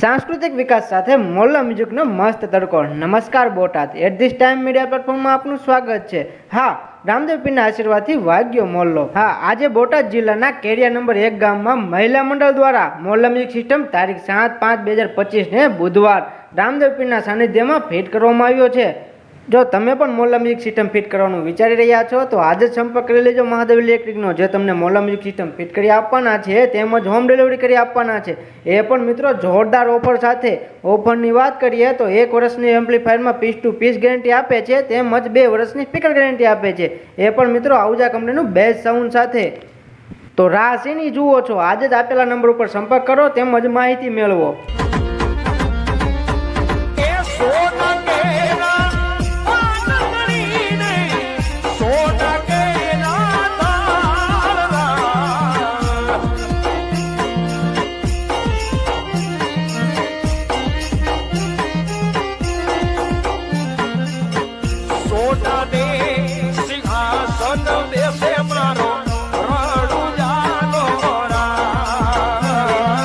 सांस्कृतिक विकास સાથે મોલ્લા મ્યુઝિકનો મસ્ત તડકો। નમસ્કાર Botad, at this time media પ્લેટફોર્મમાં આપનું સ્વાગત છે। હા, રામદેવ પીરના આશીર્વાદથી વાગ્યો મોલ્લો। હા, આજે બોટાદ જિલ્લાના કેરિયા નંબર 1 ગામમાં મહિલા મંડળ દ્વારા મોલ્લા મ્યુઝિક સિસ્ટમ તારીખ 7/5/2025 ને બુધવાર રામદેવ પીરના સાનિધ્યમાં ફિટ કરવામાં આવ્યો છે। જો તમે પણ મોલ્લા મ્યુઝિક સિસ્ટમ ફિટ કરવાનું વિચારી રહ્યા છો તો આજે જ સંપર્ક કરી લેજો મહાદેવ ઇલેક્ટ્રિકનો, જે તમને મોલ્લા મ્યુઝિક સિસ્ટમ ફિટ કરી આપવાના છે તેમજ હોમ ડિલિવરી કરી આપવાના છે। એ પણ મિત્રો જોરદાર ઓફર સાથે। ઓફરની વાત કરીએ તો 1 વર્ષની એમ્પ્લીફાયરમાં પીસ ટુ પીસ ગેરંટી આપે છે તેમજ 2 વર્ષની સ્પીકર ગેરંટી આપે છે, એ પણ મિત્રો આહુજા કંપનીનું બેસ્ટ સાઉન્ડ સાથે। તો રાહ શેની જુઓ છો, આજે જ આપેલા નંબર ઉપર સંપર્ક કરો તેમજ માહિતી મેળવો।